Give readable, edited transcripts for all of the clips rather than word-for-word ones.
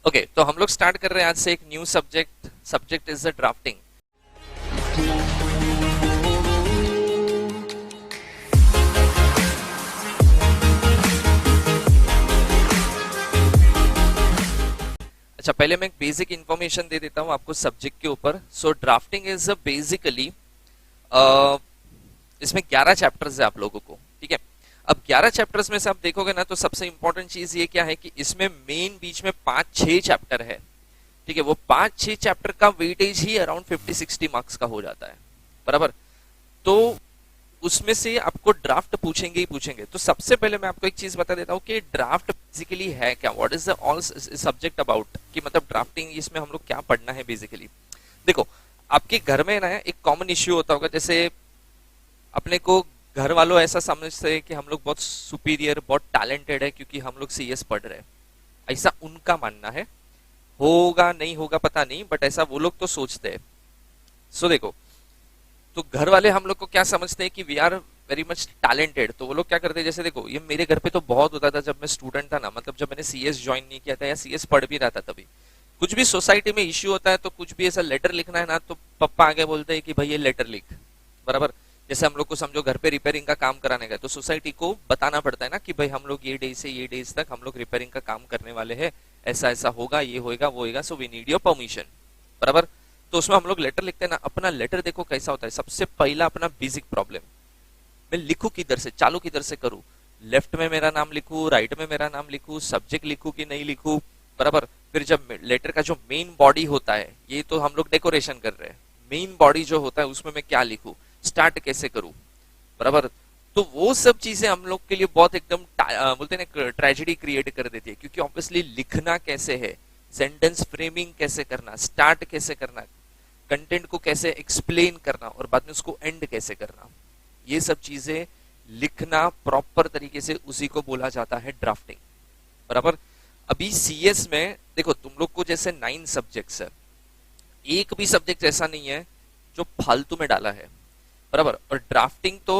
Okay तो हम लोग स्टार्ट कर रहे हैं आज से एक new subject. Subject is the drafting. अच्छा, पहले मैं एक बेसिक इंफॉर्मेशन दे देता हूं आपको सब्जेक्ट के ऊपर। सो ड्राफ्टिंग इज बेसिकली इसमें 11 चैप्टर्स है आप लोगों को, ठीक है। अब 11 चैप्टर्स में से आप देखोगे ना, तो सबसे इंपॉर्टेंट चीज ये क्या है कि इसमें मेन बीच में 5-6 चैप्टर है, ठीक है। वो 5-6 चैप्टर का वेटेज ही अराउंड 50-60 मार्क्स का हो जाता है, बराबर। तो उसमें से आपको ड्राफ्ट पूछेंगे ही पूछेंगे। तो सबसे पहले मैं आपको एक चीज बता देता हूँ कि ड्राफ्ट बेसिकली है क्या, what is the all subject about, कि मतलब ड्राफ्टिंग इसमें हम लोग क्या पढ़ना है बेसिकली। देखो, आपके घर में ना एक कॉमन इश्यू होता होगा, जैसे अपने को घर वालों ऐसा समझते हैं कि हम लोग बहुत सुपीरियर, बहुत टैलेंटेड है क्योंकि हम लोग सीएस पढ़ रहे हैं, ऐसा उनका मानना है। होगा नहीं होगा पता नहीं, बट ऐसा वो लोग तो सोचते हैं। सो देखो, तो घर वाले हम लोग को क्या समझते हैं कि we are very much talented. तो वो लोग क्या करते हैं, जैसे देखो, ये मेरे घर पे तो बहुत होता था जब मैं स्टूडेंट था ना, मतलब जब मैंने सीएस ज्वाइन नहीं किया था या सीएस पढ़ भी रहा था, तभी कुछ भी सोसाइटी में इश्यू होता है तो कुछ भी ऐसा लेटर लिखना है ना, तो पापा आगे बोलते हैं कि भाई ये लेटर लिख, बराबर। जैसे हम लोग को समझो घर पे रिपेयरिंग का काम कराने गए, तो सोसाइटी को बताना पड़ता है ना कि भाई हम लोग ये डेज से ये डेज तक हम लोग रिपेयरिंग का काम करने वाले हैं, ऐसा ऐसा होगा, ये होएगा वो होएगा, so we need your permission, बराबर। तो उसमें हम लोग लेटर लिखते हैं ना। अपना लेटर देखो कैसा होता है, सबसे पहला अपना बेसिक प्रॉब्लम, मैं लिखूं किधर से, चालू किधर से करूं, लेफ्ट में मेरा नाम लिखूं, राइट में मेरा नाम लिखूं, सब्जेक्ट लिखूं कि नहीं लिखूं, बराबर। फिर जब लेटर का जो मेन बॉडी होता है, ये तो हम लोग डेकोरेशन कर रहे हैं, मेन बॉडी जो होता है उसमें मैं क्या लिखूं, स्टार्ट कैसे करूं, बराबर। तो वो सब चीजें हम लोग के लिए बहुत एकदम बोलते हैं ना, ट्रेजेडी क्रिएट कर देती है, क्योंकि ऑब्वियसली लिखना कैसे है, सेंटेंस फ्रेमिंग कैसे करना, स्टार्ट कैसे करना, कंटेंट को कैसे एक्सप्लेन करना और बाद में उसको एंड कैसे करना, ये सब चीजें लिखना प्रॉपर तरीके से, उसी को बोला जाता है ड्राफ्टिंग, बराबर। अभी सीएस में देखो, तुम लोग को जैसे 9 सब्जेक्ट्स है, एक भी सब्जेक्ट ऐसा नहीं है जो फालतू में डाला है, बराबर। और ड्राफ्टिंग तो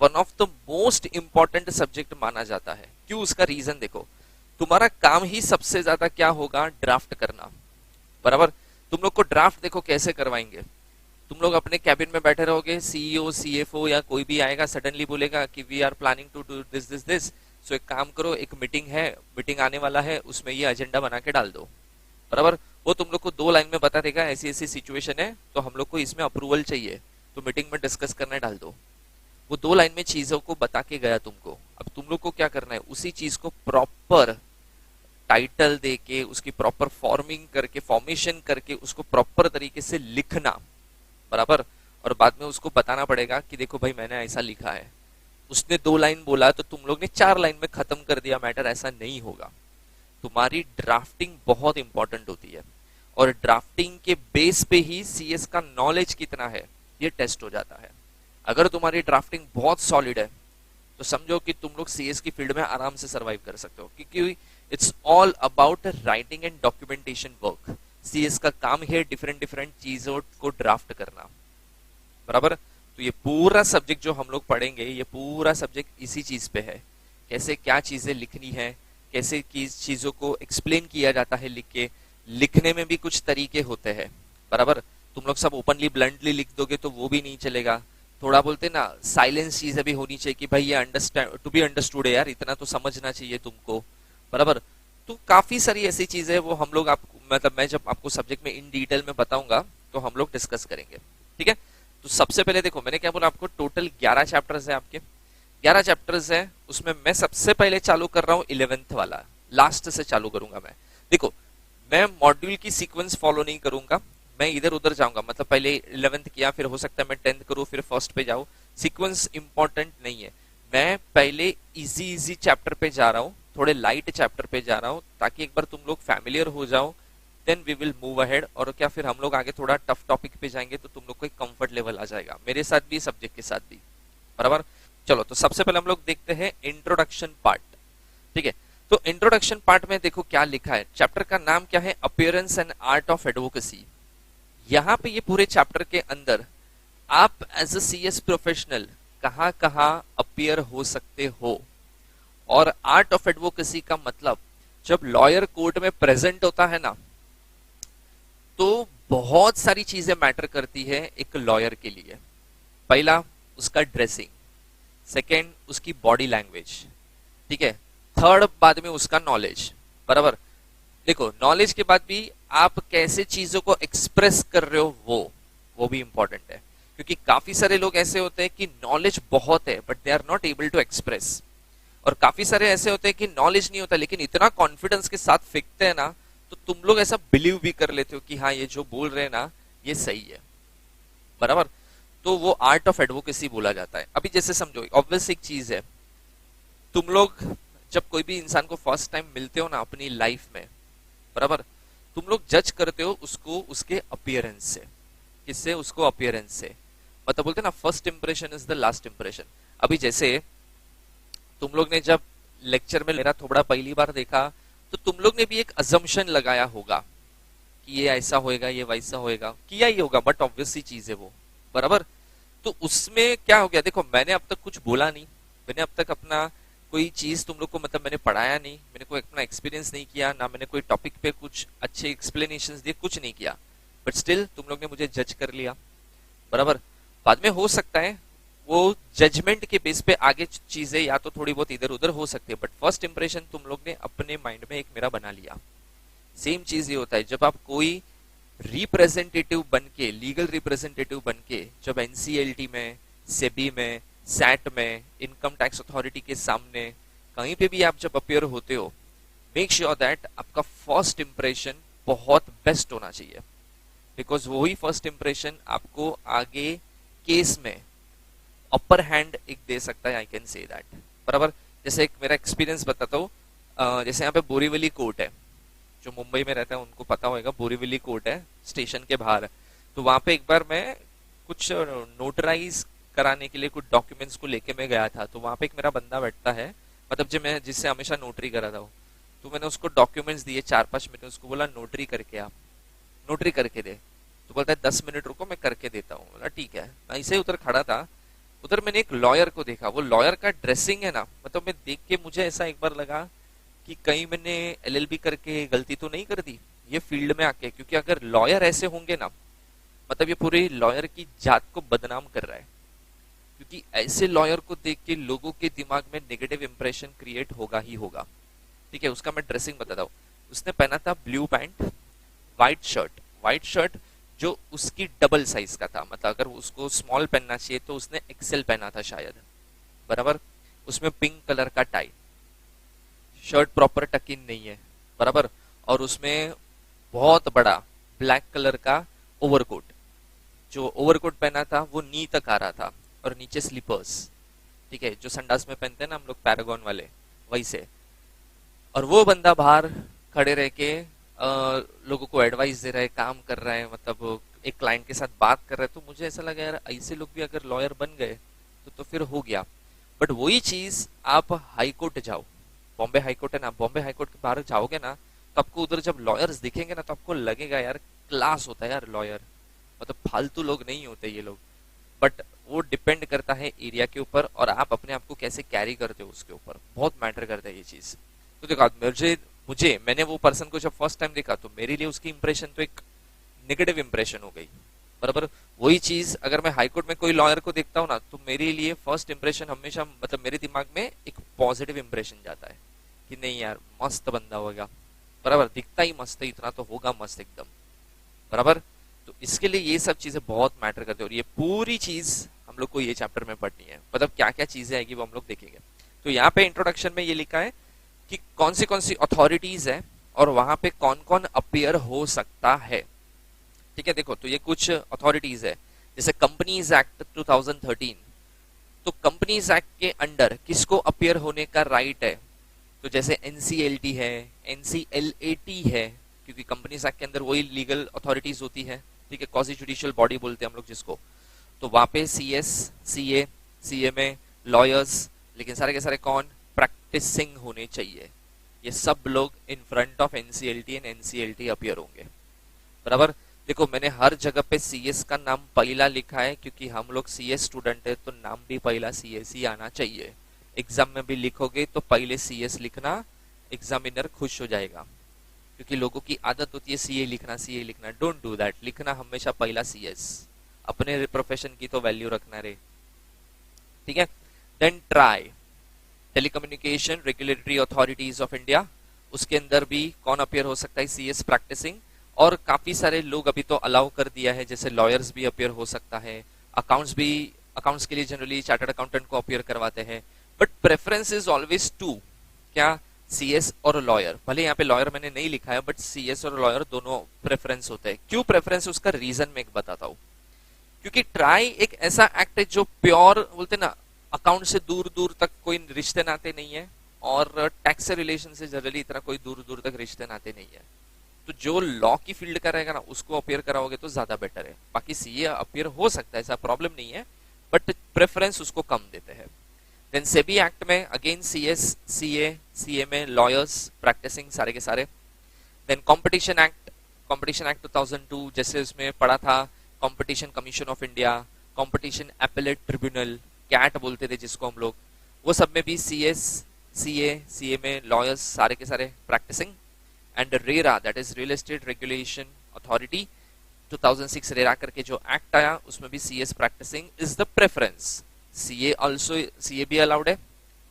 one of the most important subject माना जाता है। क्यों? उसका रीजन देखो, तुम्हारा काम ही सबसे ज्यादा क्या होगा, ड्राफ्ट करना, बराबर। तुम लोग को ड्राफ्ट देखो कैसे करवाएंगे, तुम लोग अपने कैबिन में बैठे रहोगे, सीईओ सीएफओ या कोई भी आएगा, सडनली बोलेगा कि we are planning to do this this this, so एक काम करो, एक मीटिंग है, मीटिंग आने वाला है, उसमें ये एजेंडा बना के डाल दो, बराबर। वो तुम लोग को 2 लाइन में बता देगा ऐसी ऐसी सिचुएशन है, तो हम लोग को इसमें अप्रूवल चाहिए, तो मीटिंग में डिस्कस करने डाल दो। वो 2 लाइन में चीजों को बता के गया तुमको। अब तुम लोग को क्या करना है, उसी चीज को प्रॉपर टाइटल देके, उसकी प्रॉपर फॉर्मिंग करके, फॉर्मेशन करके, उसको प्रॉपर तरीके से लिखना, बराबर। और बाद में उसको बताना पड़ेगा कि देखो भाई मैंने ऐसा लिखा है, उसने 2 लाइन बोला तो तुम लोग ने 4 लाइन में खत्म कर दिया मैटर, ऐसा नहीं होगा। तुम्हारी ड्राफ्टिंग बहुत इंपॉर्टेंट होती है, और ड्राफ्टिंग के बेस पे ही सीएस का नॉलेज कितना है ये टेस्ट हो जाता है। अगर तुम्हारी ड्राफ्टिंग बहुत सॉलिड है तो समझो कि तुम लोग सीएस की फील्ड में आराम से सरवाइव कर सकते हो, क्योंकि it's all about writing and documentation work. CS का काम है डिफरेंट डिफरेंट चीजों को ड्राफ्ट करना, बराबर। तो ये पूरा सब्जेक्ट जो हम लोग पढ़ेंगे, ये पूरा सब्जेक्ट इसी चीज पे है, कैसे क्या चीजें लिखनी है, कैसे किस चीजों को एक्सप्लेन किया जाता है लिख के। लिखने में भी कुछ तरीके होते हैं, बराबर। तुम लोग सब ओपनली ब्लंटली लिख दोगे तो वो भी नहीं चलेगा, थोड़ा बोलते ना साइलेंस चीजें भी होनी चाहिए कि भाई ये अंडरस्टैंड टू बी अंडरस्टूड है यार, इतना तो समझना चाहिए तुमको, बराबर। तो काफी सारी ऐसी चीजें वो हम लोग आपको, मतलब मैं जब आपको सब्जेक्ट में इन डिटेल में बताऊंगा तो हम लोग डिस्कस करेंगे, ठीक है। तो सबसे पहले देखो, मैंने क्या बोला आपको, टोटल 11 चैप्टर्स है आपके, 11 चैप्टर्स है। उसमें मैं सबसे पहले चालू कर रहा हूँ 11th वाला, लास्ट से चालू करूंगा मैं। देखो, मैं मॉड्यूल की सीक्वेंस फॉलो नहीं करूंगा, मैं इधर उधर जाऊंगा, मतलब पहले 11th किया, फिर हो सकता है मैं 10th करूं, फिर फर्स्ट पे जाऊं। सीक्वेंस इंपॉर्टेंट नहीं है, मैं पहले इजी इजी चैप्टर पे जा रहा हूं, थोड़े लाइट चैप्टर पे जा रहा हूं, ताकि एक बार तुम लोग फैमिलियर हो जाओ, then we will move ahead. और क्या फिर हम लोग आगे थोड़ा टफ टॉपिक पे जाएंगे तो तुम लोग को एक कंफर्ट लेवल आ जाएगा, मेरे साथ भी, सब्जेक्ट के साथ भी, बराबर। चलो, तो सबसे पहले हम लोग देखते हैं इंट्रोडक्शन पार्ट, ठीक है। तो इंट्रोडक्शन पार्ट में देखो क्या लिखा है, चैप्टर का नाम क्या है, appearance and art of advocacy. यहाँ पे ये पूरे चैप्टर के अंदर आप एज अ सीएस प्रोफेशनल कहाँ कहाँ अपीयर हो सकते हो, और आर्ट ऑफ एडवोकेसी का मतलब जब लॉयर कोर्ट में प्रेजेंट होता है ना, तो बहुत सारी चीजें मैटर करती है एक लॉयर के लिए। पहला, उसका ड्रेसिंग। सेकंड, उसकी बॉडी लैंग्वेज। ठीक है। थर्ड, बाद में उसका नॉलेज। बराबर। देखो, नॉलेज के बाद भी आप कैसे चीजों को एक्सप्रेस कर रहे हो, वो भी इंपॉर्टेंट है। क्योंकि काफी सारे लोग ऐसे होते हैं कि नॉलेज बहुत है but they are not able to express, और काफी सारे ऐसे होते हैं कि नॉलेज नहीं होता लेकिन इतना कॉन्फिडेंस के साथ फेंकते हैं ना, तो तुम लोग ऐसा बिलीव भी कर लेते हो कि हाँ ये जो बोल रहे हैं ना ये सही है। बराबर। तो वो आर्ट ऑफ एडवोकेसी बोला जाता है। अभी जैसे समझो, ऑब्वियस एक चीज है, तुम लोग जब कोई भी इंसान को फर्स्ट टाइम मिलते हो ना अपनी लाइफ में, बराबर, तुम लोग जज करते हो उसको उसके अपीयरेंस से। किससे? उसको अपीयरेंस से। मतलब बोलते हैं ना, first impression is the last impression. अभी जैसे तुम लोग ने जब लेक्चर में मेरा थोड़ा पहली बार देखा, तो तुम लोग ने भी एक अजम्पशन लगाया होगा कि ये ऐसा होएगा, ये वैसा होएगा, किया ही होगा, बट ऑब्वियस सी चीज है वो। बराबर। तो उसमें क्या हो गया, देखो मैंने अब तक कुछ बोला नहीं, मैंने अब तक अपना कोई चीज तुम लोग को मतलब मैंने पढ़ाया नहीं, मैंने कोई अपना एक्सपीरियंस नहीं किया ना, मैंने कोई टॉपिक पे कुछ अच्छे एक्सप्लेनेशंस दिए, कुछ नहीं किया, बट स्टिल तुम लोग ने मुझे जज कर लिया। बराबर। बाद में हो सकता है वो जजमेंट के बेस पे आगे चीजें या तो थोड़ी बहुत इधर उधर हो सकती है, बट फर्स्ट इंप्रेशन तुम लोग ने अपने माइंड में एक मेरा बना लिया। सेम चीज ये होता है जब आप कोई रिप्रेजेंटेटिव बन के, लीगल रिप्रेजेंटेटिव बन के, जब एनसीएलटी में, सेबी में, सैट में, इनकम टैक्स अथॉरिटी के सामने कहीं पे भी आप जब अपियर होते हो, मेक श्योर दैट आपका फर्स्ट इंप्रेशन बहुत बेस्ट होना चाहिए, बिकॉज वही फर्स्ट इंप्रेशन आपको आगे केस में अपर हैंड एक दे सकता है। I can say that. बराबर। जैसे एक मेरा एक्सपीरियंस बताता हूँ, जैसे यहाँ पे बोरीवली कोर्ट है, जो मुंबई में रहता है उनको पता होगा, बोरीवली कोर्ट है स्टेशन के बाहर। तो वहां पे एक बार मैं कुछ नोटराइज कराने के लिए कुछ डॉक्यूमेंट्स को लेके मैं गया था, तो वहां पे एक मेरा बंदा बैठता है, मतलब जो मैं जिससे हमेशा नोटरी करा था, तो मैंने उसको डॉक्यूमेंट्स दिए 4-5 मिनट, उसको बोला नोटरी करके आप, नोटरी करके दे। तो बोलता है 10 मिनट रुको मैं करके देता हूँ। बोला ठीक है। मैं ऐसे ही उधर खड़ा था, उधर मैंने एक लॉयर को देखा, वो लॉयर का ड्रेसिंग है ना, मतलब मैं देख के मुझे ऐसा एक बार लगा कि कहीं मैंने एलएलबी करके गलती तो नहीं कर दी ये फील्ड में आके, क्योंकि अगर लॉयर ऐसे होंगे ना, मतलब ये पूरे लॉयर की जात को बदनाम कर रहा है, क्योंकि ऐसे लॉयर को देख के लोगों के दिमाग में नेगेटिव इंप्रेशन क्रिएट होगा ही होगा। ठीक है। उसका मैं ड्रेसिंग बताता हूँ। उसने पहना था ब्लू पैंट, व्हाइट शर्ट जो उसकी डबल साइज का था, मतलब अगर उसको स्मॉल पहनना चाहिए तो उसने एक्सेल पहना था शायद। बराबर। उसमें पिंक कलर का टाई, शर्ट प्रॉपर टक इन नहीं है। बराबर। और उसमें बहुत बड़ा ब्लैक कलर का ओवरकोट, जो ओवरकोट पहना था वो नी तक आ रहा था, और नीचे स्लीपर्स। ठीक है। जो संडास में पहनते हैं ना हम लोग पैरागॉन वाले, वैसे। और वो बंदा बाहर खड़े रह के लोगों को एडवाइस दे रहा है, काम कर रहा है, मतलब एक क्लाइंट के साथ बात कर रहा है। तो मुझे ऐसा लगा यार ऐसे लोग भी अगर लॉयर बन गए तो फिर हो गया। बट वही चीज आप हाई कोर्ट जाओ, बॉम्बे हाई कोर्ट है ना, बॉम्बे हाई कोर्ट के बाहर जाओगे ना, तो आपको उधर जब लॉयर्स दिखेंगे ना तो आपको लगेगा यार क्लास होता है यार लॉयर, मतलब फालतू लोग नहीं होते ये लोग। बट वो डिपेंड करता है एरिया के ऊपर, और आप अपने आप को कैसे कैरी करते हो उसके ऊपर बहुत मैटर करता है ये चीज। तो देखो मैंने वो पर्सन को जब फर्स्ट टाइम देखा तो मेरे लिए उसकी इंप्रेशन तो एक नेगेटिव इंप्रेशन हो गई। बराबर। वही चीज अगर मैं हाईकोर्ट में कोई लॉयर को देखता हूँ ना, तो मेरे लिए फर्स्ट इंप्रेशन हमेशा, मतलब मेरे दिमाग में एक पॉजिटिव इंप्रेशन जाता है कि नहीं यार मस्त बंदा होगा। बराबर। दिखता ही मस्त है, इतना तो होगा मस्त एकदम। बराबर। तो इसके लिए ये सब चीजें बहुत मैटर करती है, और ये पूरी चीज हम लोग को ये चैप्टर में पढ़नी है, मतलब क्या क्या चीजें आएगी वो हम लोग देखेंगे। तो यहाँ पे इंट्रोडक्शन में ये लिखा है कि कौन सी अथॉरिटीज है और वहां पे कौन कौन अपीयर हो सकता है। ठीक है। देखो, तो ये कुछ अथॉरिटीज है, जैसे कंपनीज एक्ट 2013। तो कंपनीज एक्ट के अंडर किसको अपीयर होने का राइट है? तो जैसे एनसीएलटी है, एनसीएलएटी है, क्योंकि कंपनीज एक्ट के अंदर वही लीगल अथॉरिटीज होती है। ठीक है। क्वासी जुडिशियल बॉडी बोलते हैं हम लोग जिसको। तो वहां पे सीएस, सीए, सीएमए, लॉयर्स, लेकिन सारे के सारे कौन? प्रैक्टिसिंग होने चाहिए। ये सब लोग in front of NCLT and NCLT appear होंगे। बराबर। देखो, मैंने हर जगह पे सीएस का नाम पहला लिखा है, क्योंकि हम लोग सीएस स्टूडेंट है, तो नाम भी पहला सीएस ही आना चाहिए। एग्जाम में भी लिखोगे तो पहले सीएस लिखना, एग्जामिनर खुश हो जाएगा, क्योंकि लोगों की आदत होती है सीए लिखना, सीए लिखना। डोंट डू दैट, लिखना हमेशा पहला सीएस। अपने प्रोफेशन की तो वैल्यू रखना रे, ठीक है। Then TRAI, telecommunication regulatory authorities of India, उसके अंदर भी कौन अपियर हो सकता है, सीएस प्रैक्टिसिंग। और काफी सारे लोग अभी तो अलाउ कर दिया है, जैसे लॉयर्स भी अपियर हो सकता है, अकाउंट्स भी, अकाउंट्स के लिए जनरली चार्टर्ड अकाउंटेंट को अपियर करवाते हैं। But preference is always to, क्या, सीएस और लॉयर। भले यहाँ पे लॉयर मैंने नहीं लिखा है, बट सीएस और लॉयर दोनों प्रेफरेंस होते हैं। क्यों प्रेफरेंस, उसका रीजन मैं एक बताता हूँ। क्योंकि ट्राई एक ऐसा एक्ट है जो प्योर बोलते ना, अकाउंट से दूर दूर तक कोई रिश्ते नाते नहीं है, और टैक्स से रिलेशन से जनरली इतना कोई दूर दूर तक रिश्ते नाते नहीं है। तो जो लॉ की फील्ड का रहेगा ना, उसको अपियर कराओगे तो ज्यादा बेटर है। बाकी सीए अपियर हो सकता है, ऐसा प्रॉब्लम नहीं है, बट प्रेफरेंस उसको कम देते हैं। देन सेबी एक्ट में अगेन सीएस, सीए, सीए में लॉयर्स प्रैक्टिसिंग सारे के सारे। Then competition act, competition act 2002, जैसे उसमें पढ़ा था competition commission of India, competition appellate tribunal, CAT बोलते थे जिसको हम लोग, वो सब में भी सीएस, सीए, सीए में लॉयर्स सारे के सारे practicing. And RERA, that is real estate regulation authority, 2006 RERA करके जो एक्ट आया, उसमें भी CS practicing is the preference. CA also, CA भी अलाउड है,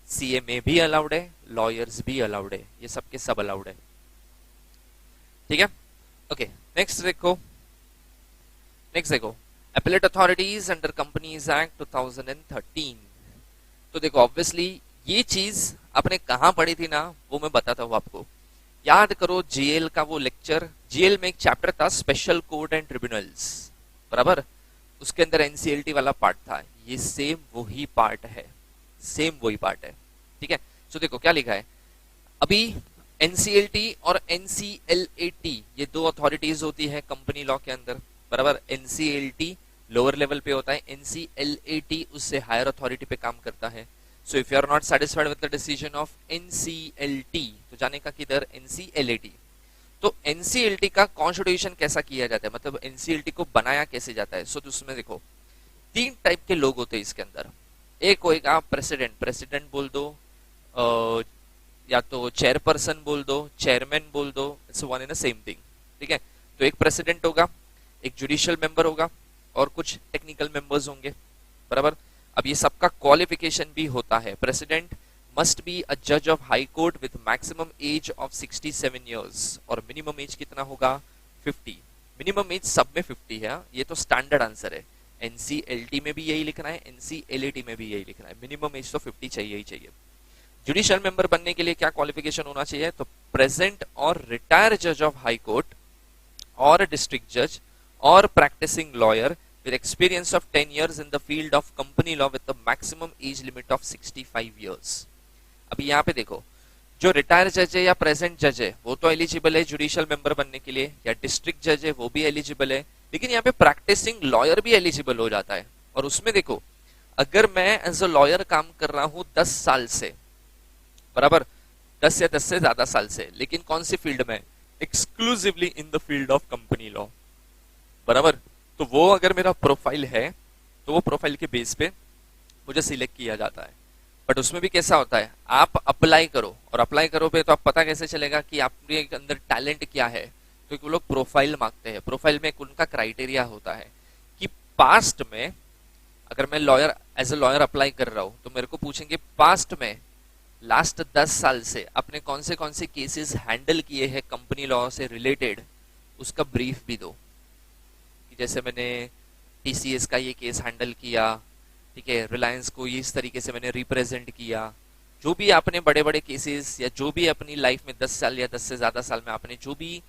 सीए में भी अलाउड है, लॉयर्स भी अलाउड है, ये सबके सब अलाउड है, ठीक है। ओके, नेक्स्ट देखो, नेक्स्ट देखो appellate authorities under companies act 2013। तो देखो ऑब्वियसली ये चीज आपने कहां पढ़ी थी ना, वो मैं बताता हूं आपको। याद करो जीएल का वो लेक्चर, जीएल में एक चैप्टर था स्पेशल कोर्ट एंड ट्रिब्यूनल्स, बराबर, उसके अंदर एनसीएलटी वाला पार्ट था। ये सेम वही पार्ट है, सेम वही पार्ट है, ठीक है। सो देखो क्या लिखा है अभी, एनसीएलटी और एनसीएलएटी, ये दो अथॉरिटीज होती है कंपनी लॉ के अंदर, बराबर। एनसीएलटी लोअर लेवल पे होता है, एनसीएलएटी उससे हायर अथॉरिटी पे काम करता है। So if you are not satisfied with the decision of NCLT, तो जाने का किधर, एनसीएलएटी। तो एनसीएलटी का कॉन्स्टिट्यूशन कैसा किया जाता है, मतलब एनसीएलटी को बनाया कैसे जाता है। सो उसमें देखो तीन टाइप के लोग होते हैं इसके अंदर। एक होएगा प्रेसिडेंट, प्रेसिडेंट बोल दो, या तो चेयरपर्सन बोल दो, चेयरमैन बोल दो, it's one in the same thing, ठीक है। तो एक प्रेसिडेंट होगा, एक जुडिशियल मेंबर होगा, और कुछ टेक्निकल मेंबर्स होंगे, बराबर। अब ये सबका क्वालिफिकेशन भी होता है। प्रेसिडेंट मस्ट बी अ जज of high court with maximum age of 67 years, और मिनिमम एज कितना होगा, 50। मिनिमम एज सब में 50 है, ये तो स्टैंडर्ड आंसर है। एनसीएलटी में भी यही लिखना है, एनसीएलएटी में भी यही लिखना है, मिनिमम एज तो 50 चाहिए ही चाहिए। जुडिशियल मेंबर बनने के लिए क्या क्वालिफिकेशन होना चाहिए, तो प्रेजेंट और रिटायर जज ऑफ हाई कोर्ट और डिस्ट्रिक्ट जज और practicing lawyer with experience of 10 years in the field of company law with the maximum age limit of 65 years। अभी यहाँ पे देखो, जो रिटायर जज है या प्रेजेंट जज है वो तो एलिजिबल है जुडिशियल मेंबर बनने के लिए, या डिस्ट्रिक्ट जज है वो भी एलिजिबल है, लेकिन यहाँ पे प्रैक्टिसिंग लॉयर भी एलिजिबल हो जाता है। और उसमें देखो, अगर मैं एज अ लॉयर काम कर रहा हूँ 10 साल से, बराबर, 10 या 10 से ज्यादा साल से, लेकिन कौन सी फील्ड में, exclusively in the field of company law, बराबर। तो वो अगर मेरा प्रोफाइल है, तो वो प्रोफाइल के बेस पे मुझे सिलेक्ट किया जाता है। बट उसमें भी कैसा होता है, आप अप्लाई करो, और अप्लाई करो पे तो आप पता कैसे चलेगा कि आपके अंदर टैलेंट क्या है, तो वो लोग प्रोफाइल मांगते हैं। प्रोफाइल में उनका क्राइटेरिया होता है कि पास्ट में, अगर मैं lawyer as a lawyer apply कर रहा हूं, तो मेरे को पूछेंगे पास्ट में लास्ट 10 साल से आपने कौन से केसेस हैंडल किए हैं कंपनी लॉ से रिलेटेड, उसका ब्रीफ भी दो। जैसे मैंने टीसीएस का ये केस हैंडल किया, ठीक है, रिलायंस को ये इस तरीके से मैंने रिप्रेजेंट किया, जो भी आपने बड़े बड़े केसेस या जो भी अपनी लाइफ में 10 साल या 10 से ज्यादा साल में आपने जो भी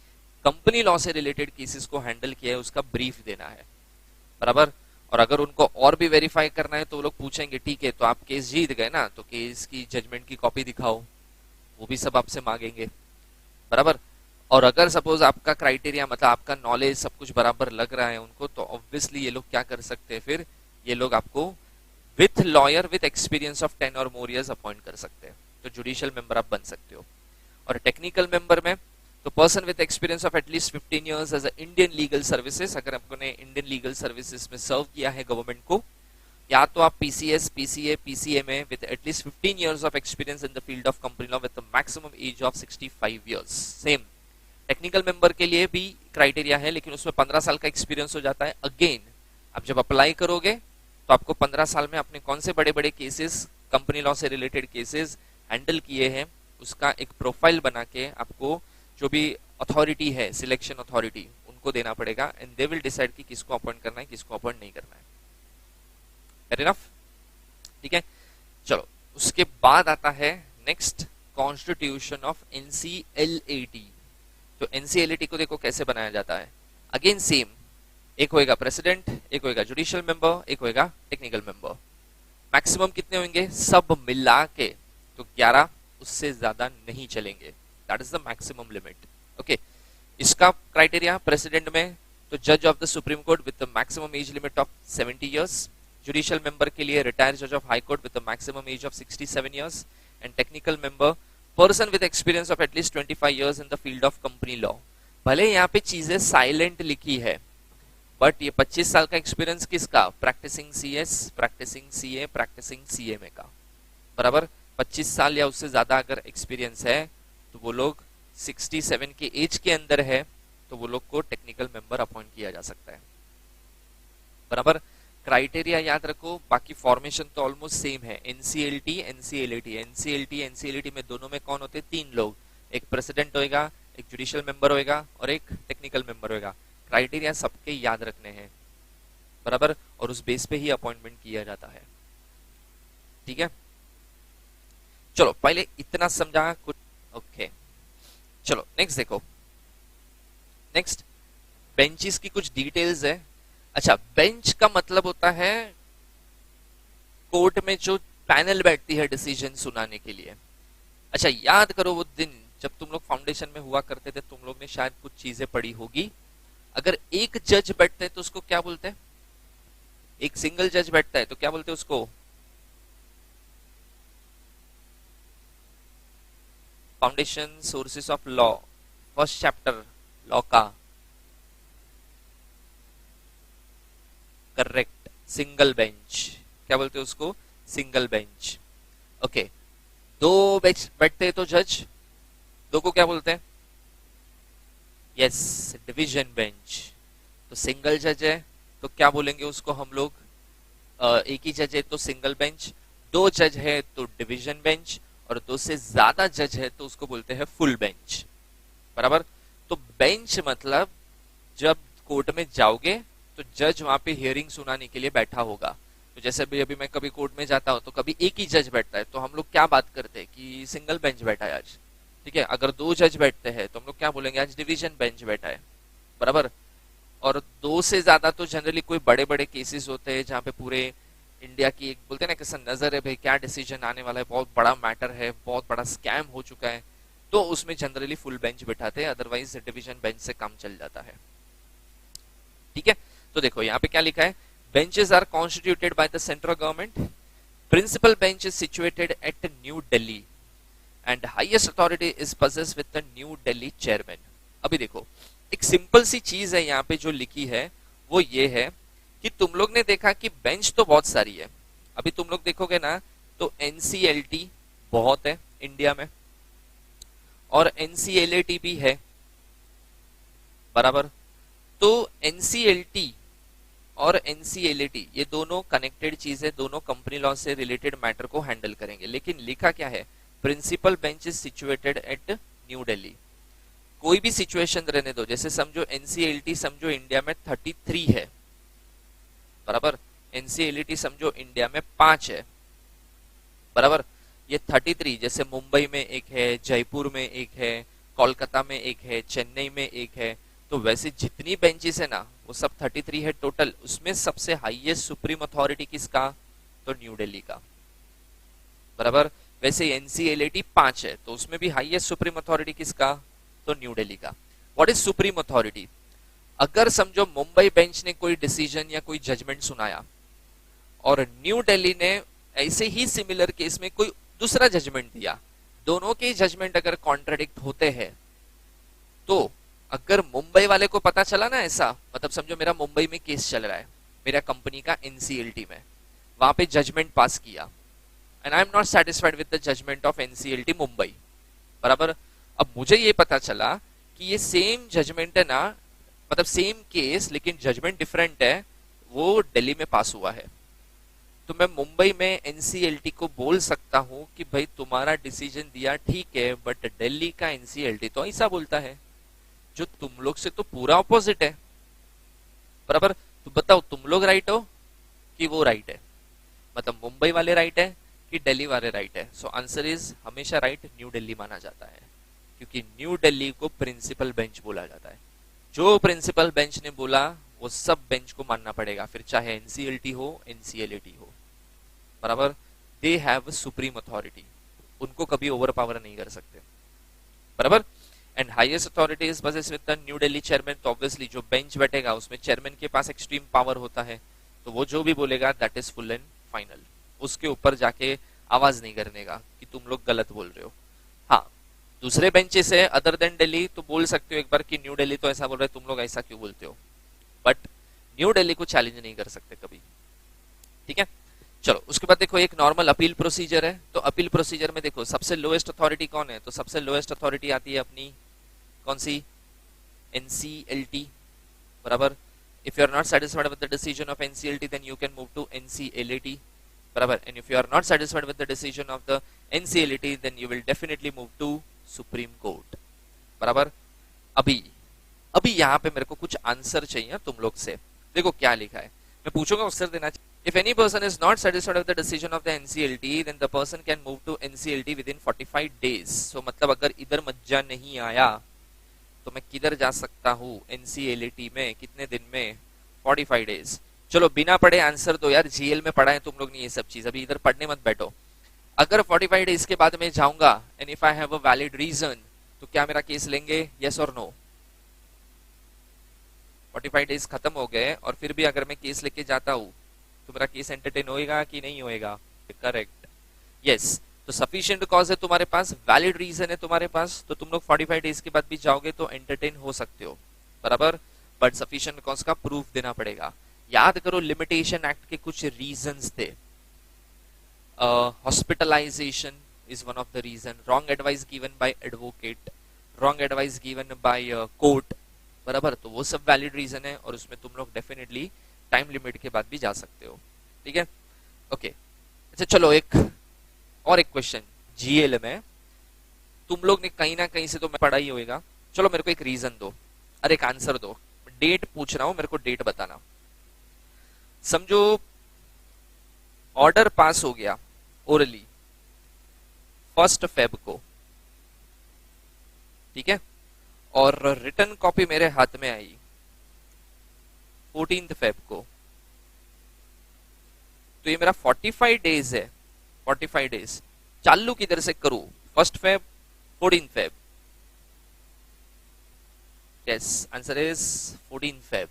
कंपनी लॉ से रिलेटेड केसेस को हैंडल किया है, उसका ब्रीफ देना है, बराबर। और अगर उनको और भी वेरीफाई करना है तो वो लोग पूछेंगे, ठीक है तो आप केस जीत गए ना, तो केस की जजमेंट की कॉपी दिखाओ, वो भी सब आपसे मांगेंगे, बराबर। और अगर सपोज आपका क्राइटेरिया, मतलब आपका नॉलेज सब कुछ बराबर लग रहा है उनको, तो ऑब्वियसली ये लोग क्या कर सकते हैं, फिर ये लोग आपको with lawyer with experience of 10 और मोर इयर्स अपॉइंट कर सकते हैं, तो जुडिशियल मेंबर आप बन सकते हो। और टेक्निकल मेंबर में तो person with experience of at least 15 years as Indian legal services, अगर आपने इंडियन लीगल सर्विसेज में सर्व किया है गवर्नमेंट को, या तो आप पीसीएस, पीसीए, पीसीए में with at least 15 years of experience in the field of company law with maximum age of 65 years। Same technical member के लिए भी क्राइटेरिया है, लेकिन उसमें 15 साल का एक्सपीरियंस हो जाता है। अगेन आप जब अप्लाई करोगे तो आपको 15 साल में आपने कौन से बड़े बड़े केसेस, कंपनी लॉ से रिलेटेड केसेस हैंडल किए हैं, उसका एक प्रोफाइल बना के आपको जो भी अथॉरिटी है, सिलेक्शन अथॉरिटी, उनको देना पड़ेगा एंड दे विल डिसाइड कि किसको अपॉइंट करना है, किसको अपॉइंट नहीं करना है। फेयर इनफ, ठीक है। चलो उसके बाद आता है नेक्स्ट, कॉन्स्टिट्यूशन ऑफ एनसीएलएटी। तो एनसीएलएटी को देखो कैसे बनाया जाता है। अगेन सेम, एक होएगा प्रेसिडेंट, एक होएगा जुडिशियल मेंबर, एक होएगा टेक्निकल मेंबर। मैक्सिमम कितने होंगे सब मिला के? तो 11, उससे ज्यादा नहीं चलेंगे। That is the maximum limit. Okay, इसका क्राइटेरिया प्रेसिडेंट में तो जज of the supreme court with the maximum age limit of 70 years, judicial member के लिए रिटायर्ड जज of high court with the maximum age of 67 years, and technical member person with experience of at least 25 years in the field of company law. भले यहाँ पे चीजें silent लिखी है, but ये 25 साल का एक्सपीरियंस किसका? Practicing CS, practicing CA, practicing CMA का। बराबर 25 साल या उससे ज्यादा अगर एक्सपीरियंस है तो वो लोग 67 के एज के अंदर है तो वो लोग को टेक्निकल मेंबर अपॉइंट किया जा सकता है। बराबर, क्राइटेरिया याद रखो, बाकी फॉर्मेशन तो ऑलमोस्ट सेम है। एनसीएलटी, एनसीएलटी, एनसीएलटी, एनसीएलटी में दोनों में कौन होते हैं? 3 लोग, एक प्रेसिडेंट होएगा, एक जुडिशियल मेंबर होएगा और एक टेक्निकल मेंबर होएगा। क्राइटेरिया सबके याद रखने हैं, बराबर, और उस बेस पे ही अपॉइंटमेंट किया जाता है। ठीक है, चलो पहले इतना समझा कुछ। ओके, चलो नेक्स्ट देखो। नेक्स्ट बेंचेस की कुछ डिटेल्स है। अच्छा, बेंच का मतलब होता है कोर्ट में जो पैनल बैठती है डिसीजन सुनाने के लिए। अच्छा, याद करो वो दिन जब तुम लोग फाउंडेशन में हुआ करते थे, तुम लोग ने शायद कुछ चीजें पढ़ी होगी। अगर एक जज बैठता है तो उसको क्या बोलते हैं? एक सिंगल जज बैठता है तो क्या बोलते हैं उसको? Foundation sources of law, first chapter law का। Correct, single bench. क्या बोलते हैं उसको? Single bench. ओके, दो बैठते हैं तो जज, दो को क्या बोलते हैं? Yes, division bench. तो सिंगल जज है तो क्या बोलेंगे उसको हम लोग? एक ही जज है तो सिंगल बेंच, दो जज है तो डिवीजन बेंच, और दो से ज्यादा जज है तो उसको बोलते हैं फुल बेंच। बराबर, तो बेंच मतलब जब कोर्ट में जाओगे तो जज वहां पे हियरिंग सुनाने के लिए बैठा होगा। तो जैसे अभी मैं कभी कोर्ट में जाता हूं तो कभी एक ही जज बैठता है तो हम लोग क्या बात करते हैं कि सिंगल बेंच बैठा है आज। ठीक है, अगर दो जज बैठते हैं तो हम लोग क्या बोलेंगे? आज डिवीजन बेंच बैठा है। बराबर, और दो से ज्यादा तो जनरली कोई बड़े बड़े केसेस होते हैं जहां पे पूरे इंडिया की एक बोलते हैं ना कैसा नजर है, भाई क्या डिसीजन आने वाला है, बहुत बड़ा मैटर है, बहुत बड़ा स्कैम हो चुका है, तो उसमें जनरली फुल बेंच बिठाते हैं, अदरवाइज डिवीजन बेंच से काम चल जाता है। ठीक है, तो देखो यहाँ पे क्या लिखा है? Benches are constituted by the central government, principal bench is situated at New Delhi and highest authority is possessed with the New Delhi chairman. अभी देखो एक सिंपल सी चीज है यहाँ पे जो लिखी है, वो ये है कि तुम लोग ने देखा कि बेंच तो बहुत सारी है। अभी तुम लोग देखोगे ना तो एनसीएलटी बहुत है इंडिया में और एनसीएलएटी भी है। बराबर, तो एनसीएलटी और एनसीएलएटी ये दोनों कनेक्टेड चीज है, दोनों कंपनी लॉ से रिलेटेड मैटर को हैंडल करेंगे। लेकिन लिखा क्या है? Principal bench is situated at New Delhi. कोई भी सिचुएशन रहने दो, जैसे समझो एनसीएलटी समझो इंडिया में 33 है। बराबर, एनसीएलटी समझो इंडिया में 5 है। बराबर, ये 33 जैसे मुंबई में एक है, जयपुर में एक है, कोलकाता में एक है, चेन्नई में एक है, तो वैसे जितनी बेंचेस है ना वो सब 33 है टोटल। उसमें सबसे हाईएस्ट सुप्रीम अथॉरिटी किसका? तो न्यू दिल्ली का। बराबर, वैसे एनसीएलटी 5 है तो उसमें भी हाईएस्ट सुप्रीम अथॉरिटी किसका? तो न्यू दिल्ली का। What is supreme authority? अगर समझो मुंबई बेंच ने कोई डिसीजन या कोई जजमेंट सुनाया और न्यू दिल्ली ने ऐसे ही सिमिलर केस में कोई दूसरा जजमेंट दिया, दोनों के जजमेंट अगर कॉन्ट्राडिक्ट होते हैं तो अगर मुंबई वाले को पता चला ना ऐसा, मतलब समझो मेरा मुंबई में केस चल रहा है मेरा कंपनी का एनसीएलटी में, वहां पे जजमेंट पास किया and I am not satisfied with the judgment of NCLT Mumbai, बराबर। अब मुझे ये पता चला कि ये सेम जजमेंट है ना, मतलब सेम केस लेकिन जजमेंट डिफरेंट है, वो दिल्ली में पास हुआ है। तो मैं मुंबई में एनसीएलटी को बोल सकता हूं कि भाई तुम्हारा डिसीजन दिया ठीक है, बट दिल्ली का एनसीएलटी तो ऐसा बोलता है जो तुम लोग से तो पूरा ऑपोजिट है, बराबर। तो बताओ तुम लोग राइट हो कि वो राइट है, मतलब मुंबई वाले राइट है कि दिल्ली वाले राइट है। सो आंसर इज हमेशा राइट न्यू दिल्ली माना जाता है, क्योंकि न्यू दिल्ली को प्रिंसिपल बेंच बोला जाता है। जो प्रिंसिपल बेंच ने बोला वो सब बेंच को मानना पड़ेगा, फिर चाहे एनसीएलटी हो एनसीएलटी हो, बराबर। दे हैव सुप्रीम अथॉरिटी, उनको कभी ओवर पावर नहीं कर सकते, बराबर। And highest authority is buses with the New Delhi chairman. तो ऑब्वियसली जो बेंच बैठेगा उसमें चेयरमैन के पास एक्सट्रीम पावर होता है, तो वो जो भी बोलेगा that is full and final, उसके ऊपर जाके आवाज नहीं करने का कि तुम लोग गलत बोल रहे हो। हाँ, दूसरे बेंचेस है अदर देन दिल्ली, तो बोल सकते हो एक बार कि न्यू दिल्ली तो ऐसा बोल रहे, तुम लोग ऐसा क्यों बोलते हो, बट न्यू दिल्ली को चैलेंज नहीं कर सकते कभी, ठीक है। चलो उसके बाद देखो एक नॉर्मल अपील प्रोसीजर है। तो अपील प्रोसीजर में देखो सबसे लोएस्ट अथॉरिटी कौन है, तो सबसे लोएस्ट अथॉरिटी आती है अपनी कौन सी, एनसीएलटी, बराबर। If you are not satisfied with the decision of NCLT then you can move to NCLT, बराबर। And if you are not satisfied with the decision of the NCLT then you will definitely move to supreme court, बराबर। अभी अभी यहाँ पे मेरे को कुछ answer चाहिए तुम लोग से। देखो क्या लिखा है, मैं पूछूंगा उत्तर देना। If any person is not satisfied with the decision of the NCLT, then the person can move to NCLT within 45 days. So मतलब अगर इधर मज्जा नहीं आया तो मैं किधर जा सकता हूँ NCLT में, कितने दिन में, 45 डेज। चलो बिना पढ़े आंसर दो यार, जीएल में पढ़ा है तुम लोग ने ये सब चीज, अभी इधर पढ़ने मत बैठो। अगर 45 डेज के बाद मैं जाऊंगा and if I have a valid reason, तो क्या मेरा केस लेंगे, यस और नो। 45 डेज खत्म हो गए और फिर भी अगर मैं केस लेके जाता हूँ तो मेरा केस एंटरटेन होएगा कि नहीं होएगा, करेक्ट, यस। तो सफिशिएंट कॉज है तुम्हारे पास, वैलिड रीजन है तुम्हारे पास, तो तुम लोग 45 डेज के बाद भी जाओगे तो एंटरटेन हो सकते हो, बराबर। बट सफिशिएंट कॉज का प्रूफ देना पड़ेगा। याद करो लिमिटेशन एक्ट के कुछ रीजंस थे, hospitalization is one of the reason, wrong advice given by advocate, wrong advice given by court, बराबर। तो वो सब वैलिड रीजन है और उसमें तुम लोग डेफिनेटली टाइम लिमिट के बाद भी जा सकते हो, ठीक है, ओके। अच्छा चलो एक क्वेश्चन, जीएल में तुम लोग ने कहीं ना कहीं से तो पढ़ा ही होगा, चलो मेरे को एक रीजन दो, अरे एक आंसर दो, डेट पूछ रहा हूं, मेरे को डेट बताना। समझो ऑर्डर पास हो गया ओरली 1 फेब को, ठीक है, और रिटर्न कॉपी मेरे हाथ में आई 14 फेब को, तो ये मेरा 45 डेज है। 45 डेज चालू किधर से करूं, 1 Feb 14 Feb, yes answer is 14 Feb,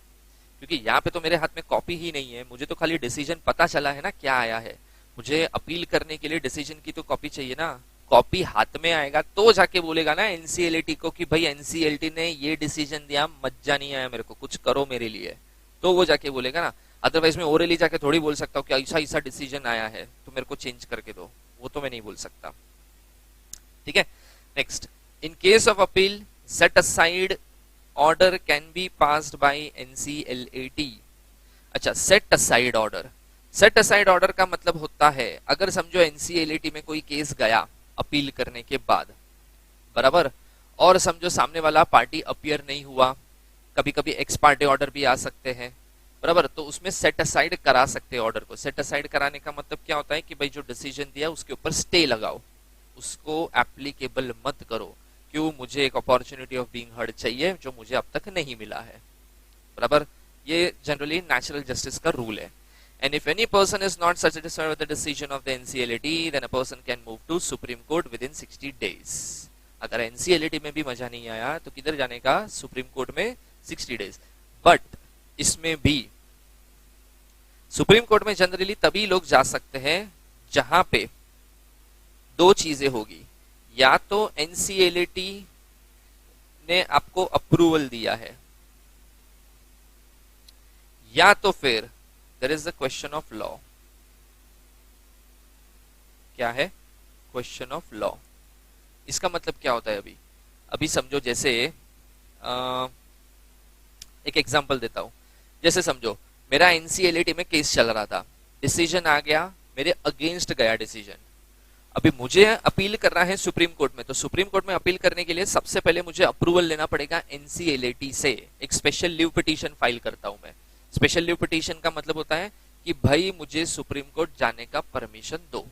क्योंकि यहाँ पे तो मेरे हाथ में कॉपी ही नहीं है, मुझे तो खाली डिसीजन पता चला है ना क्या आया है, मुझे अपील करने के लिए डिसीजन की तो कॉपी चाहिए ना, कॉपी हाथ में आएगा तो जाके बोलेगा ना एनसीएलटी को कि भाई एनसीएलटी ने ये डिसीजन दिया, मजा नहीं आया मेरे को, कुछ करो मेरे लिए, तो वो जाके बोलेगा ना। अदरवाइज मैं ओरली जाके थोड़ी बोल सकता हूँ कि ऐसा ऐसा डिसीजन आया है तो मेरे को चेंज करके दो, वो तो मैं नहीं बोल सकता, ठीक है। Next, in case of appeal set aside order can be passed by NCLT. अच्छा, set aside order, set aside order का मतलब होता है अगर समझो एनसीएलटी में कोई केस गया अपील करने के बाद, बराबर, और समझो सामने वाला पार्टी अपीयर नहीं हुआ, कभी कभी एक्स पार्टी ऑर्डर भी आ सकते हैं, बराबर, तो उसमें सेट असाइड करा सकते हैं ऑर्डर को। सेट असाइड कराने का मतलब क्या होता है कि भाई जो डिसीजन दिया उसके ऊपर स्टे लगाओ, उसको एप्लीकेबल मत करो, क्यों, मुझे एक अपॉर्चुनिटी ऑफ बीइंग हर्ड चाहिए जो मुझे अब तक नहीं मिला है, बराबर। ये जनरली नेचुरल जस्टिस का रूल है। And if any person is not satisfied with the decision of the NCLT, then a person can move to Supreme Court within 60 days. अगर NCLT में भी मजा नहीं आया तो किधर जाने का, सुप्रीम कोर्ट में 60 डेज। बट इसमें भी सुप्रीम कोर्ट में जनरली तभी लोग जा सकते हैं जहां पे दो चीजें होगी, या तो NCLT ने आपको अप्रूवल दिया है, या तो फिर there is the question of law, क्या है? Question of law. इसका मतलब क्या होता है? अभी अभी समझो, जैसे एक एग्जांपल देता हूं। जैसे समझो मेरा एनसीएलटी में केस चल रहा था, डिसीजन आ गया, मेरे अगेंस्ट गया डिसीजन। अभी मुझे अपील करना है सुप्रीम कोर्ट में, तो सुप्रीम कोर्ट में अपील करने के लिए सबसे पहले मुझे अप्रूवल लेना पड़ेगा एनसीएलटी से। एक स्पेशल लीव पिटीशन फाइल करता हूं मैं। स्पेशल लीव पिटीशन का मतलब होता है कि भाई मुझे सुप्रीम कोर्ट जाने का परमिशन दो।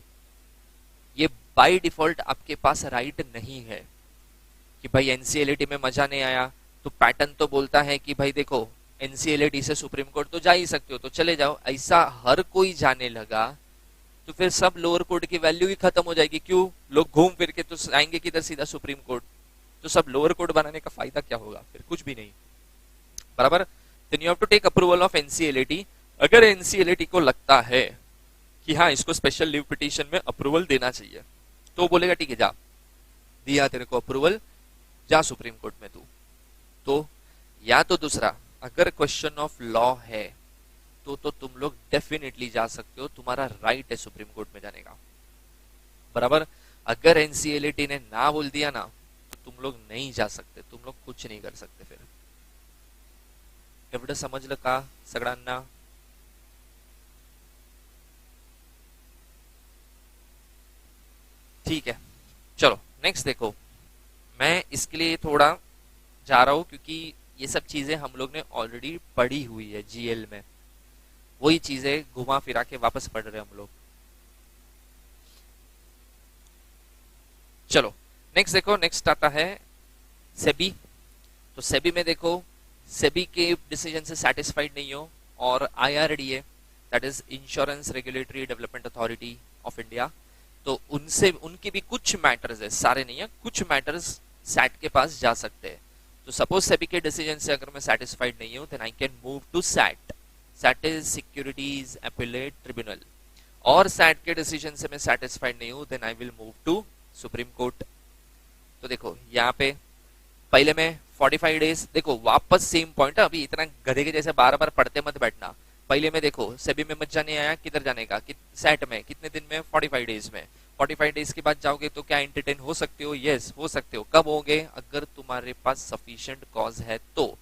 ये बाय डिफॉल्ट आपके पास राइट नहीं है कि भाई एनसीएलटी में मजा नहीं आया, तो पैटर्न तो बोलता है कि भाई देखो एनसीएलटी से सुप्रीम कोर्ट तो जा ही सकते हो, तो चले जाओ। ऐसा हर कोई जाने लगा तो फिर सब लोअर कोर्ट की वैल्यू ही खत्म हो जाएगी। क्यों? लोग घूम फिर के तो आएंगे किधर? सीधा सुप्रीम कोर्ट। तो सब लोअर कोर्ट बनाने का फायदा क्या होगा? फिर कुछ भी नहीं। बराबर। Then you have to take approval of NCLT. अगर एनसीएलटी को लगता है कि हाँ इसको स्पेशल लीव पिटीशन में अप्रूवल देना चाहिए, तो बोलेगा ठीक है जा, दिया तेरे को अप्रूवल, जा सुप्रीम कोर्ट में तू। तो या तो दूसरा, अगर क्वेश्चन ऑफ लॉ है तो तुम लोग डेफिनेटली जा सकते हो, तुम्हारा राइट है सुप्रीम कोर्ट में जाने का। बराबर। अगर एनसीएलटी ने ना बोल दिया ना, तो तुम लोग नहीं जा सकते, तुम लोग कुछ नहीं कर सकते। फिर एवढं समजलं का सगळ्यांना? ठीक है, चलो नेक्स्ट देखो। मैं इसके लिए थोड़ा जा रहा हूं क्योंकि ये सब चीजें हम लोग ने ऑलरेडी पढ़ी हुई है जीएल में, वही चीजें घुमा फिरा के वापस पढ़ रहे हैं हम लोग। चलो नेक्स्ट देखो। नेक्स्ट आता है सेबी। तो सेबी में देखो, सेबी के डिसीजन से सेटिस्फाइड नहीं हो और IRDA, that is insurance regulatory development authority of India, तो उनसे उनके भी कुछ मैटर्स है, सारे नहीं है, कुछ मैटर्स सैट के पास जा सकते हैं। तो सपोज सेबी के डिसीजन से अगर मैं सेटिस्फाइड नहीं हूं, then I can move to SAT. SAT is securities appellate tribunal. और सैट के डिसीजन से मैं सेटिस्फाइड नहीं हूं, then I will move to supreme court. तो देखो यहाँ पे पहले मैं 45 डेज, देखो वापस सेम पॉइंट है। अभी इतना गधे के जैसे बार बार पढ़ते मत बैठना। पहले में देखो सेबी में मजा नहीं आया, किधर जाने का? सैट में कितने दिन में? 45 डेज में। 45 डेज के बाद जाओगे तो क्या एंटरटेन हो सकते हो? यस हो सकते हो। कब होगे? अगर तुम्हारे पास सफिशिएंट कॉज है तो।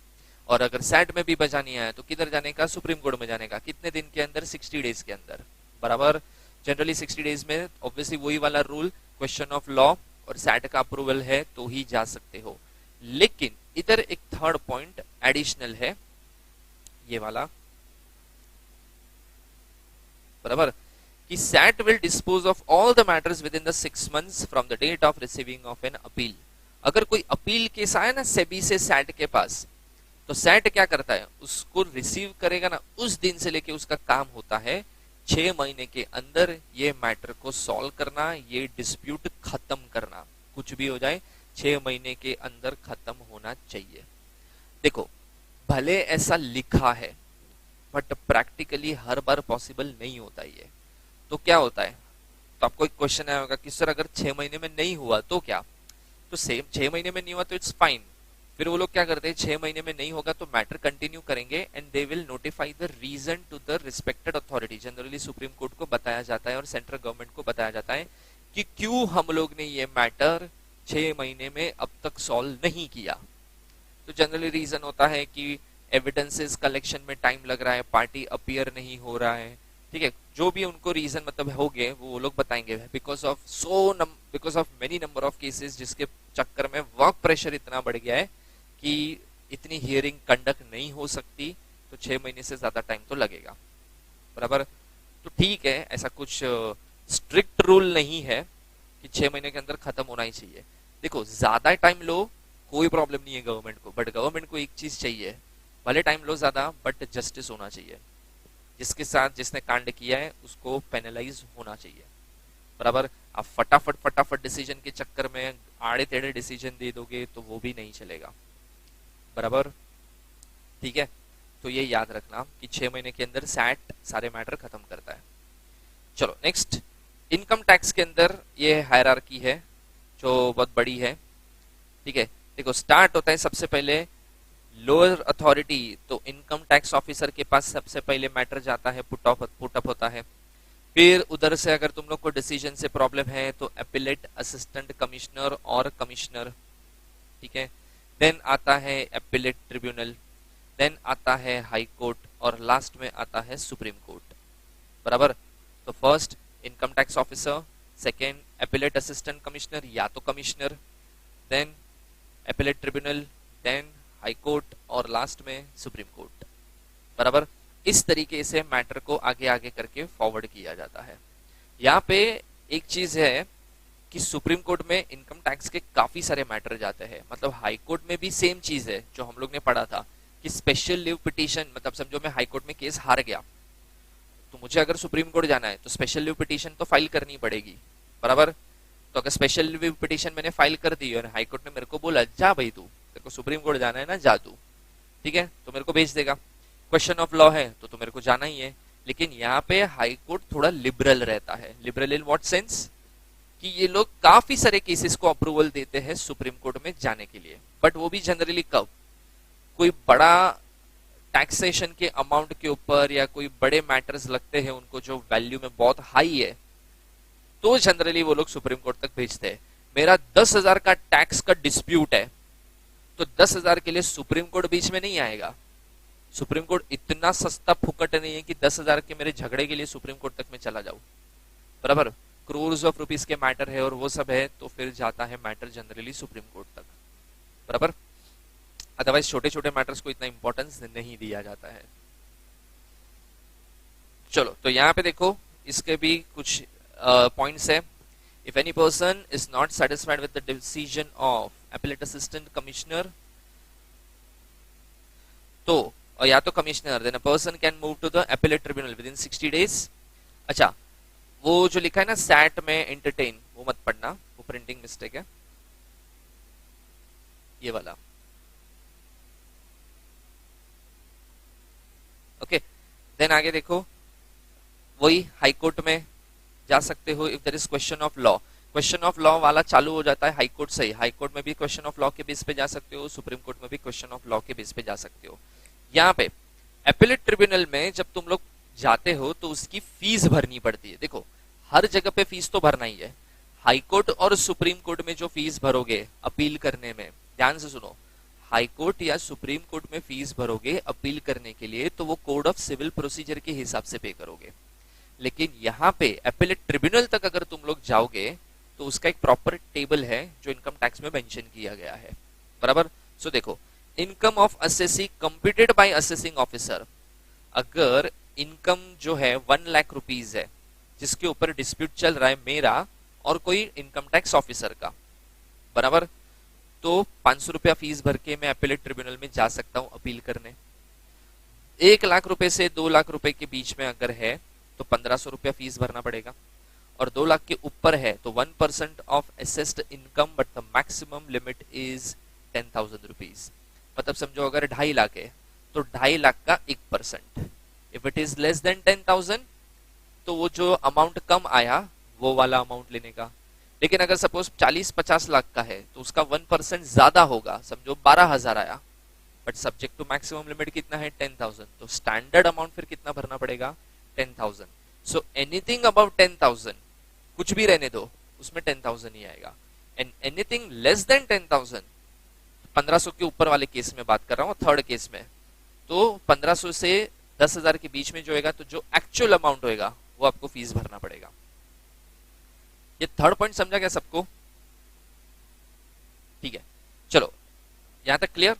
और अगर सैट में भी बचा नहीं आया तो किधर जाने का? सुप्रीम कोर्ट में जाने का। कितने दिन के अंदर? 60 डेज के अंदर। बराबर। जनरली 60 डेज में ऑब्वियसली वही वाला रूल, क्वेश्चन ऑफ लॉ और सैट का अप्रूवल है तो ही जा सकते हो। लेकिन इधर एक थर्ड पॉइंट एडिशनल है, ये वाला। बराबर, कि SAT will dispose of all the matters within the 6 months from the date of receiving of an appeal. अगर कोई अपील केस आया ना सेबी से सैट के पास, तो सैट क्या करता है? उसको रिसीव करेगा ना, उस दिन से लेके उसका काम होता है 6 महीने के अंदर ये मैटर को सॉल्व करना, ये डिस्प्यूट खत्म करना। कुछ भी हो जाए 6 महीने के अंदर खत्म होना चाहिए। देखो भले ऐसा लिखा है but practically her bar possible नहीं होता ये। तो क्या होता है? तो आपको एक क्वेश्चन आया होगा कि सर अगर 6 महीने में नहीं हुआ तो क्या? तो सेम 6 महीने में नहीं हुआ तो इट्स फाइन। फिर वो लोग क्या करते हैं? 6 महीने में नहीं होगा तो मैटर कंटिन्यू करेंगे and they will notify the reason to the respected authority. Generally supreme court को बताया जाता है और सेंट्रल गवर्नमेंट को बताया जाता है कि क्यों हम लोग ने ये मैटर 6 महीने में अब तक सॉल्व नहीं किया। तो जनरली रीजन होता है कि एविडेंसेस कलेक्शन में टाइम लग रहा है, पार्टी अपीयर नहीं हो रहा है, ठीक है। जो भी उनको रीजन मतलब होंगे वो लोग बताएंगे। Because of many number of cases, जिसके चक्कर में वर्क प्रेशर इतना बढ़ गया है कि इतनी हियरिंग कंडक्ट नहीं हो सकती, तो 6 महीने से ज्यादा टाइम तो लगेगा। बराबर। तो ठीक है, ऐसा कुछ स्ट्रिक्ट रूल नहीं है कि 6 महीने के अंदर खत्म होना ही चाहिए। देखो ज्यादा टाइम लो कोई प्रॉब्लम नहीं है गवर्नमेंट को, बट गवर्नमेंट को एक चीज चाहिए, भले टाइम लो ज्यादा बट जस्टिस होना चाहिए। जिसके साथ जिसने कांड किया है उसको पेनलाइज होना चाहिए। बराबर। आप फटाफट डिसीजन के चक्कर में आड़े टेढ़े डिसीजन दे दोगे तो वो भी नहीं चलेगा। बराबर, ठीक है। तो ये याद रखना कि 6 महीने के अंदर सैट सारे मैटर खत्म करता है। चलो नेक्स्ट, इनकम टैक्स के अंदर ये हायरार्की है जो बहुत बड़ी है, ठीक है। देखो स्टार्ट होता है सबसे पहले लोअर अथॉरिटी, तो इनकम टैक्स ऑफिसर के पास सबसे पहले मैटर जाता है, पुट अप होता है। फिर उधर से अगर तुम लोग को डिसीजन से प्रॉब्लम है तो एपिलेट असिस्टेंट कमिश्नर और कमिश्नर, ठीक है। देन आता है एपिलेट ट्रिब्यूनल, देन आता है हाई कोर्ट और लास्ट में आता है सुप्रीम कोर्ट, बराबर। तो first income tax officer, second appellate assistant commissioner या तो commissioner, then appellate tribunal, then high court और लास्ट में सुप्रीम कोर्ट, बराबर। इस तरीके से मैटर को आगे आगे करके फॉरवर्ड किया जाता है। यहाँ पे एक चीज है कि सुप्रीम कोर्ट में इनकम टैक्स के काफी सारे मैटर जाते हैं, मतलब हाई कोर्ट में भी सेम चीज है जो हम लोग ने पढ़ा था कि स्पेशल लीव पिटीशन, मतलब समझो मैं हाई कोर्ट में केस हार गया तो मुझे अगर सुप्रीम कोर्ट जाना है तो स्पेशल लीव पिटीशन तो फाइल करनी पड़ेगी, बराबर। तो अगर स्पेशल लीव पिटीशन मैंने फाइल कर दी और हाई कोर्ट ने मेरे को बोला जा भाई तू, तेरे को सुप्रीम कोर्ट जाना है ना, जा तू, ठीक है, तो मेरे को भेज देगा। क्वेश्चन ऑफ लॉ है तो मेरे को जाना ही है। लेकिन यहाँ पे हाई कोर्ट थोड़ा लिबरल रहता है। लिबरल इन व्हाट सेंस कि ये लोग काफी सारे केसेस को अप्रूवल देते हैं सुप्रीम कोर्ट में जाने के लिए, बट वो भी जनरली कब कोई बड़ा टैक्सेशन के अमाउंट के ऊपर या कोई बड़े मैटर्स लगते हैं उनको जो वैल्यू में बहुत हाई है, तो जनरली वो लोग सुप्रीम कोर्ट तक भेजते हैं। मेरा 10,000 का टैक्स का डिस्प्यूट है तो 10,000 के लिए सुप्रीम कोर्ट बीच में नहीं आएगा। सुप्रीम कोर्ट इतना सस्ता फुकट नहीं है कि 10,000 के मेरे झगड़े के लिए सुप्रीम कोर्ट तक मैं चला जाऊं, बराबर। क्रोर्स ऑफ रुपीस के मैटर है और वो सब है तो फिर जाता है मैटर जनरली सुप्रीम कोर्ट तक, बराबर। अदरवाइज छोटे छोटे मैटर्स को इतना इंपॉर्टेंस नहीं दिया जाता है। चलो तो यहाँ पे देखो इसके भी कुछ पॉइंट्स है। If any person is not satisfied with the decision of appellate assistant commissioner, तो या तो commissioner, then a person can move to the appellate tribunal within 60 days. अच्छा, वो जो लिखा है ना सैट में एंटरटेन, वो मत पढ़ना, वो प्रिंटिंग मिस्टेक है, ये वाला, ओके। देन आगे देखो वही हाई कोर्ट में जा सकते हो if there is question of law. Question of law वाला चालू हो जाता है हाई कोर्ट से ही। हाई कोर्ट में भी क्वेश्चन ऑफ लॉ के बेस पे जा सकते हो, सुप्रीम कोर्ट में भी क्वेश्चन ऑफ लॉ के बेस पे जा सकते हो। यहाँ पे एपिलेट ट्रिब्यूनल में जब तुम लोग जाते हो तो उसकी फीस भरनी पड़ती है। देखो हर जगह पे फीस तो भरना ही है। हाई कोर्ट और सुप्रीम कोर्ट में जो फीस भरोगे अपील करने में, ध्यान से सुनो, हाई कोर्ट या सुप्रीम कोर्ट में फीस भरोगे अपील करने के लिए तो वो कोड ऑफ सिविल प्रोसीजर के हिसाब से पे करोगे। लेकिन यहाँ पे एपिलेट ट्रिब्यूनल तक अगर तुम लोग जाओगे तो उसका एक प्रॉपर टेबल है जो इनकम टैक्स में मेंशन किया गया है, बराबर। सो देखो, income of assessee computed by assessing officer, अगर इनकम जो है 1 लाख रुपीज है जिसके ऊपर डिस्प्यूट चल रहा है मेरा और कोई इनकम टैक्स ऑफिसर का, बराबर, तो 500 रुपया फीस भर के मैं एपिलेट ट्रिब्यूनल में जा सकता हूं अपील करने। 1 लाख रुपए से 2 लाख रुपए के बीच में अगर है तो 1500 रुपया फीस भरना पड़ेगा, और 2 लाख के ऊपर है तो 1% of assessed income but the maximum limit is 10,000 rupees. मतलब समझो अगर 2.5 लाख है तो 2.5 लाख का 1%। If it is less than 10,000 तो वो जो अमाउंट कम आया वो वाला अमाउंट लेने का। लेकिन अगर सपोज 40-50 लाख का है तो उसका 1% ज्यादा होगा, समझो 12,000 आया, but subject to maximum limit कितना है 10,000, तो स्टैंडर्ड अमाउंट फिर कितना भरना पड़ेगा 10,000। सो एनीथिंग अबाउट 10,000, कुछ भी रहने दो, उसमें 10,000 ही आएगा। एंड एनीथिंग लेस देन 10,000, 1500 के ऊपर वाले केस में बात कर रहा हूँ, थर्ड केस में, तो 1500 से 10,000 के बीच में जो होगा तो जो एक्चुअल अमाउंट होगा वो आपको फीस भरना पड़ेगा। ये थर्ड पॉइंट समझा गया सबको? ठीक है, चलो यहां तक क्लियर।